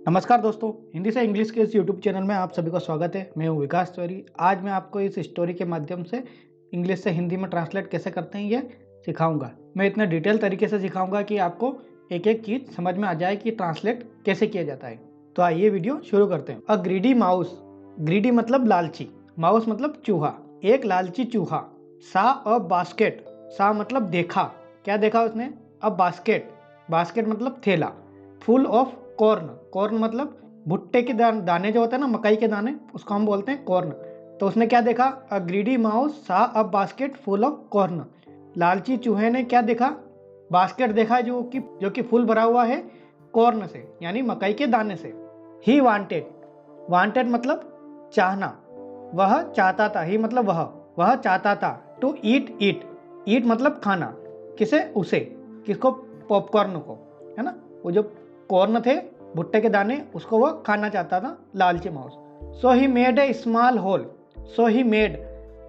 नमस्कार दोस्तों, हिंदी से इंग्लिश के इस यूट्यूब चैनल में आप सभी का स्वागत है। मैं हूं विकास तिवारी। आज मैं आपको इस स्टोरी के माध्यम से इंग्लिश से हिंदी में ट्रांसलेट कैसे करते हैं ये सिखाऊंगा। मैं इतना डिटेल तरीके से सिखाऊंगा कि आपको एक एक चीज़ समझ में आ जाए कि ट्रांसलेट कैसे किया जाता है। तो आइए वीडियो शुरू करते हैं। अ ग्रीडी माउस, ग्रीडी मतलब लालची, माउस मतलब चूहा। एक लालची चूहा सा अ बास्केट, सा मतलब देखा, क्या देखा उसने? अ बास्केट, बास्केट मतलब थैला, फुल ऑफ कॉर्न, कॉर्न मतलब भुट्टे के दाने जो होते हैं ना, मकई के दाने, उसको हम बोलते हैं कॉर्न। तो उसने क्या देखा? अ ग्रीडी माउस सा a basket full of corn. लालची चूहे ने क्या देखा? बास्केट देखा जो कि फुल भरा हुआ है कॉर्न से, यानी मकई के दाने से। ही वांटेड, वांटेड मतलब चाहना, वह चाहता था। ही मतलब वह चाहता था। टू ईट, ईट, ईट मतलब खाना। किसे? उसे। किसको? पॉपकॉर्न को, है ना। वो जो कॉर्न थे, भुट्टे के दाने, उसको वो खाना चाहता था लालची mouse. So he made a small hole, so he made,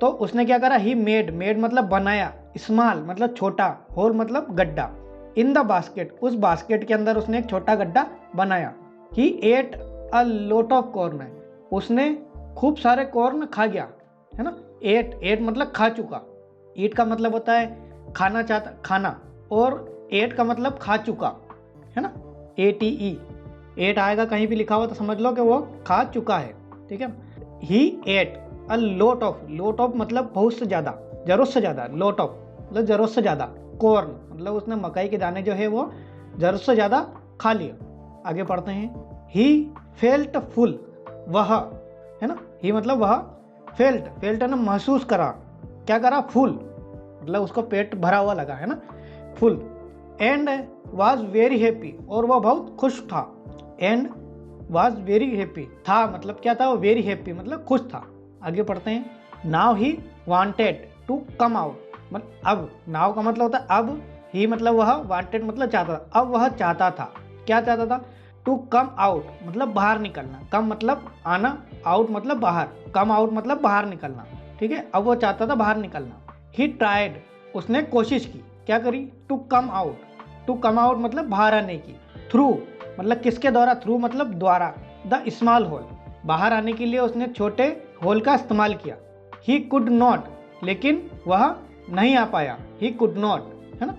तो उसने क्या करा? ही मेड, मेड मतलब बनाया, स्मॉल मतलब छोटा, होल मतलब गड्ढा। इन द बास्केट, उस बास्केट के अंदर उसने एक छोटा गड्ढा बनाया। He ate a lot of corn, उसने खूब सारे कॉर्न खा गया, है ना। एट, एट मतलब खा चुका। ईट का मतलब होता है खाना चाहता, खाना, और एट का मतलब खा चुका, है ना। ATE, एट आएगा कहीं भी लिखा हुआ तो समझ लो कि वो खा चुका है, ठीक है। He ate a lot of, lot of मतलब बहुत से ज़्यादा, जरूरत से ज़्यादा, लोट ऑफ मतलब जरूरत से ज़्यादा, कॉर्न मतलब उसने मकई के दाने जो है वो जरूरत से ज़्यादा खा लिया। आगे पढ़ते हैं। ही फेल्ट फुल, वह, है ना। ही मतलब वह, फेल्ट, फेल्ट है ना महसूस करा, क्या करा? फुल मतलब उसको पेट भरा हुआ लगा, है ना, full. And was very happy, और वह बहुत खुश था। एंड वॉज वेरी हैप्पी, था मतलब क्या था? वो वेरी हैप्पी मतलब खुश था। आगे पढ़ते हैं। Now he wanted to come out, मतलब अब, नाउ का मतलब होता है अब, ही मतलब वह, वांटेड मतलब चाहता था, अब वह चाहता था। क्या चाहता था? टू कम आउट मतलब बाहर निकलना, कम मतलब आना, आउट मतलब बाहर, कम आउट मतलब बाहर निकलना, ठीक है। अब वो चाहता था बाहर निकलना। ही ट्राइड, उसने कोशिश की, क्या करी? To come out, to come out मतलब बाहर आने की। थ्रू मतलब किसके द्वारा? थ्रू मतलब द्वारा। द स्मॉल होल, बाहर आने के लिए उसने छोटे होल का इस्तेमाल किया। ही कुड नॉट, लेकिन वह नहीं आ पाया। ही कुड नॉट, है ना।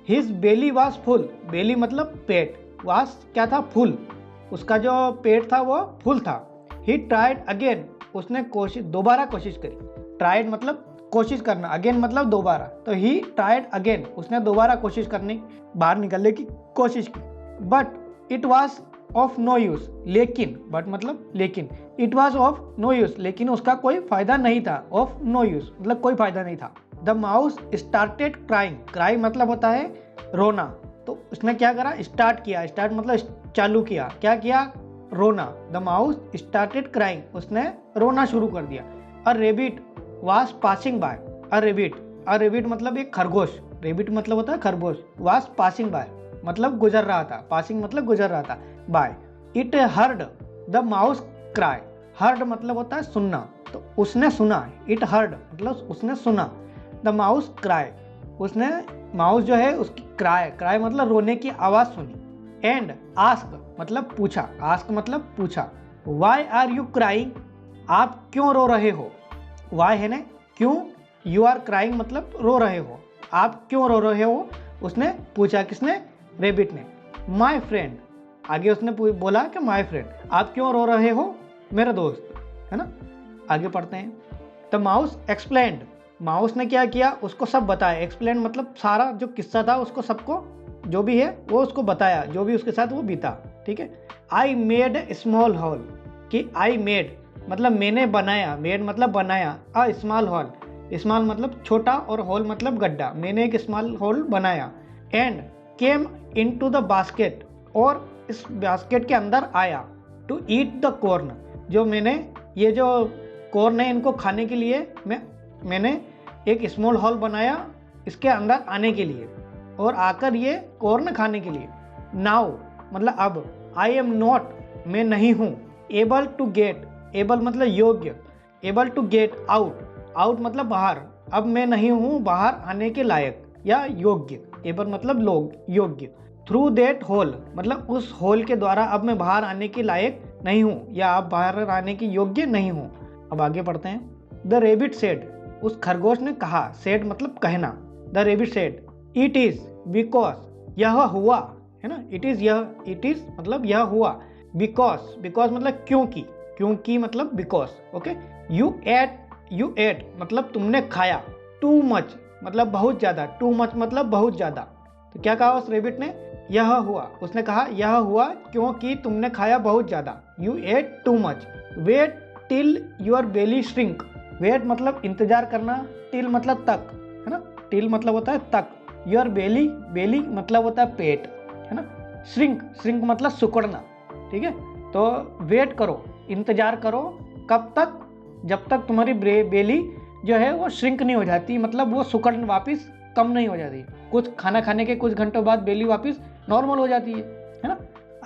हिज बेली वॉज फुल, बेली मतलब पेट, वास क्या था? फुल, उसका जो पेट था वो फुल था। ही ट्राइड अगेन, उसने दोबारा कोशिश करी। ट्राइड मतलब कोशिश करना, अगेन मतलब दोबारा, तो ही ट्राइड अगेन, उसने दोबारा कोशिश करने, बाहर निकलने की कोशिश की। But it was of no use, लेकिन, बट मतलब लेकिन, it was of no use, लेकिन उसका कोई फायदा नहीं था। ऑफ नो यूज मतलब कोई फायदा नहीं था। The mouse started crying, cry मतलब होता है रोना, तो उसने क्या करा? स्टार्ट किया, स्टार्ट मतलब चालू किया, क्या किया? रोना। द माउस स्टार्टेड क्राइंग, उसने रोना शुरू कर दिया। A rabbit was passing by, a rabbit, a rabbit मतलब एक खरगोश, रेबिट मतलब होता है खरगोश, वाज पासिंग बाय मतलब गुजर रहा था, पासिंग मतलब गुजर रहा था, by. It heard the mouse cry, heard मतलब होता है सुनना, तो उसने सुना, इट हर्ड मतलब उसने सुना। द माउस क्राई, उसने, माउस जो है उसकी क्राई, क्राई मतलब रोने की आवाज़ सुनी। एंड आस्क मतलब पूछा, आस्क मतलब पूछा। वाई आर यू क्राइंग, आप क्यों रो रहे हो? वाई है ना क्यों, यू आर क्राइंग मतलब रो रहे हो, आप क्यों रो रहे हो? उसने पूछा, किसने? रेबिट ने। माई फ्रेंड, आगे उसने बोला कि माई फ्रेंड, आप क्यों रो रहे हो? मेरा दोस्त, है ना। आगे पढ़ते हैं। द माउस एक्सप्लेन्ड, माउस ने क्या किया? उसको सब बताया। एक्सप्लेन मतलब सारा जो किस्सा था उसको, सबको जो भी है वो उसको बताया, जो भी उसके साथ वो बीता, ठीक है। I made a small hall, कि आई मेड मतलब मैंने बनाया, मेड मतलब बनाया, अ स्मॉल हॉल, स्मॉल मतलब छोटा और हॉल मतलब गड्ढा, मैंने एक स्मॉल हॉल बनाया। And came into the basket, और इस बास्केट के अंदर आया। टू ईट द कॉर्न, जो मैंने, ये जो कॉर्न है इनको खाने के लिए मैंने एक स्मॉल हॉल बनाया इसके अंदर आने के लिए, और आकर ये कॉर्न खाने के लिए। नाउ मतलब अब, आई एम नॉट मैं नहीं हूँ, एबल टू गेट, एबल मतलब योग्य, able to get out, out मतलब बाहर, अब मैं नहीं हूँ बाहर आने के लायक या योग्य, एबल मतलब लोग, योग्य। थ्रू दैट होल, मतलब उस होल के द्वारा अब मैं बाहर आने के लायक नहीं हूँ या आप बाहर आने के योग्य नहीं हूँ। अब आगे पढ़ते हैं। द रेबिट सेड, उस खरगोश ने कहा, सेड मतलब कहना। The rebate said it is because, यह हुआ, है ना, इट इज, यह, इट इज मतलब यह हुआ, बिकॉज, बिकॉज मतलब क्योंकि, क्योंकि मतलब बिकॉज, ओके। यू एट मतलब तुमने खाया, टू मच मतलब बहुत ज्यादा, टू मच मतलब बहुत ज्यादा। तो क्या कहा उस रेबिट ने, यह हुआ, उसने कहा यह हुआ क्योंकि तुमने खाया बहुत ज्यादा, you ate too much. Wait till your belly shrink, wait मतलब इंतजार करना, टिल मतलब तक, है ना, टिल मतलब होता है तक, योर बेली, बेली मतलब होता है पेट, है ना, श्रिंक, श्रिंक मतलब सिकुड़ना, ठीक है। तो वेट करो, इंतजार करो, कब तक, जब तक तुम्हारी बेली जो है वो श्रिंक नहीं हो जाती, मतलब वो सिकुड़ वापस कम नहीं हो जाती। कुछ खाना खाने के कुछ घंटों बाद बेली वापस नॉर्मल हो जाती है ना।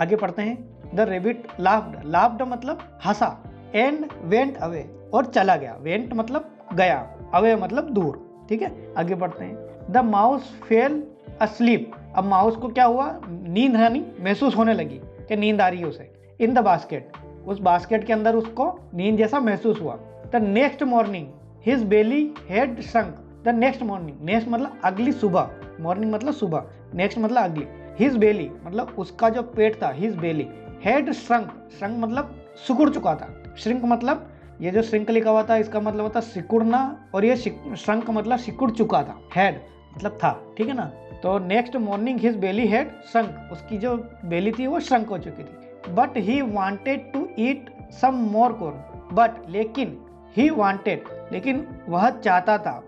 आगे पढ़ते हैं। द रेबिट लाफ्ड, लाफ्ड मतलब हंसा, एंड वेंट अवे, और चला गया, वेंट मतलब गया, अवे मतलब दूर, ठीक है। आगे बढ़ते हैं। द माउस फेल अस्लीप, अब माउस को क्या हुआ, नींद आनी महसूस होने लगी कि नींद आ रही है उसे। इन द बास्केट, उस बास्केट के अंदर उसको नींद जैसा महसूस हुआ। The next morning his belly had shrunk, the next morning, next मतलब अगली सुबह, मॉर्निंग मतलब सुबह, नेक्स्ट मतलब अगली। हिज बेली मतलब उसका जो पेट था, his belly, had shrunk, shrunk मतलब सिकुड़ चुका था, श्रिंक मतलब ये जो श्रिंक लिखा हुआ था इसका मतलब होता सिकुड़ना, और ये श्रंक मतलब सिकुड़ चुका था, हैड मतलब था, ठीक है ना। तो next morning his belly had shrunk, उसकी जो बेली थी वो श्रंक हो चुकी थी। But he wanted to eat some more corn, but लेकिन, ही वांटेड लेकिन वह चाहता था,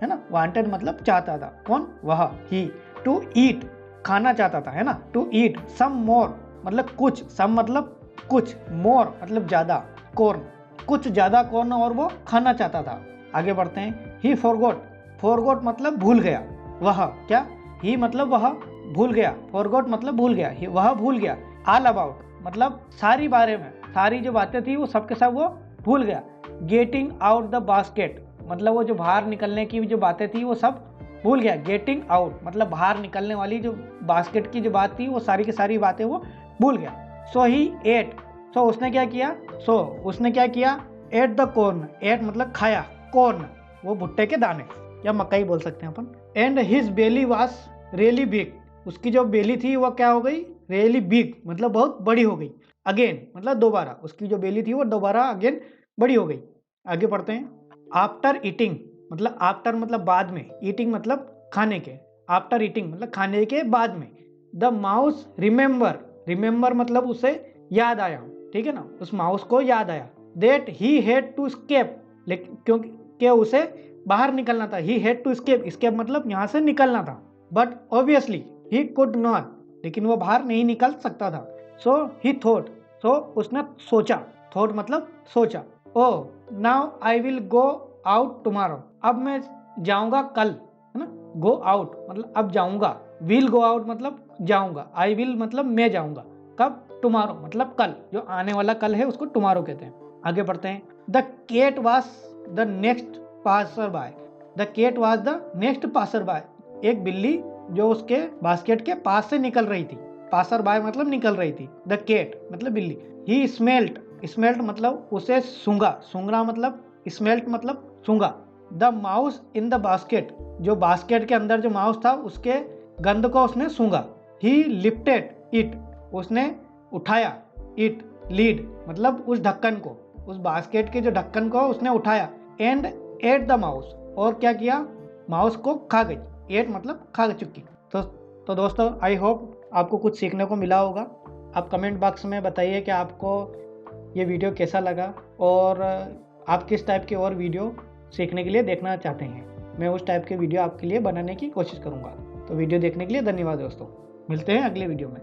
है ना, वांटेड मतलब चाहता था, कौन, वह, ही, टू ईट खाना चाहता था, है ना, टू ईट सम मोर मतलब कुछ, सम मतलब कुछ, मोर मतलब ज्यादा, कॉर्न कुछ ज्यादा कॉर्न, और वो खाना चाहता था। आगे बढ़ते हैं। ही फॉरगॉट, फॉरगॉट मतलब भूल गया, वह, क्या, ही मतलब वह, भूल गया, फॉरगॉट मतलब भूल गया, वह भूल गया। ऑल अबाउट मतलब सारी बारे में, सारी जो बातें थी वो सबके सब वो भूल गया। गेटिंग आउट द बास्केट मतलब वो जो बाहर निकलने की जो बातें थी वो सब भूल गया। गेटिंग आउट मतलब बाहर निकलने वाली जो बास्केट की जो बात थी वो सारी की सारी बातें वो भूल गया। सो ही एट, सो उसने क्या किया, सो उसने क्या किया, एट द कॉर्न, एट मतलब खाया, कॉर्न वो भुट्टे के दाने या मकई बोल सकते हैं अपन। And his belly was really big, उसकी जो बेली थी वो क्या हो गई, रियली बिग मतलब बहुत बड़ी हो गई। अगेन मतलब दोबारा, उसकी जो बेली थी वो दोबारा अगेन बड़ी हो गई। आगे पढ़ते हैं। आफ्टर ईटिंग मतलब आफ्टर मतलब बाद में, ईटिंग मतलब खाने के, आफ्टर ईटिंग मतलब खाने के बाद में। द माउस रिमेंबर, रिमेंबर मतलब उसे याद आया, ठीक है ना, उस माउस को याद आया। That he had to escape, लेकिन क्योंकि उसे बाहर निकलना था, he had to escape, escape मतलब यहाँ से निकलना था। But obviously he could not, लेकिन वो बाहर नहीं निकल सकता था। सो ही थॉट, सो उसने सोचा, थॉट मतलब सोचा। ओह now I will go out tomorrow, अब मैं जाऊंगा कल, है ना, गो आउट मतलब अब जाऊंगा, विल गो आउट मतलब जाऊंगा, आई विल मतलब मैं जाऊंगा, कब, टुमारो मतलब कल, जो आने वाला कल है उसको टुमारो कहते हैं। आगे बढ़ते हैं। The cat was the next passer by, the cat was the next passer by, एक बिल्ली जो उसके बास्केट के पास से निकल रही थी, पासर बाय मतलब निकल रही थी, द केट मतलब बिल्ली। ही स्मेल्ट, स्मेल्ट मतलब उसे सूंघा, सूंघना मतलब स्मेल्ट मतलब सूंघा। The mouse in the basket, जो बास्केट के अंदर जो माउस था उसके गंध को उसने सूंघा। ही लिफ्टेड इट, उसने उठाया, इट लीड मतलब उस ढक्कन को, उस बास्केट के जो ढक्कन को उसने उठाया। एंड एट द माउस, और क्या किया, माउस को खा गई, एट मतलब खा चुकी। तो दोस्तों आई होप आपको कुछ सीखने को मिला होगा। आप कमेंट बॉक्स में बताइए कि आपको ये वीडियो कैसा लगा और आप किस टाइप के और वीडियो सीखने के लिए देखना चाहते हैं। मैं उस टाइप के वीडियो आपके लिए बनाने की कोशिश करूँगा। तो वीडियो देखने के लिए धन्यवाद दोस्तों, मिलते हैं अगले वीडियो में।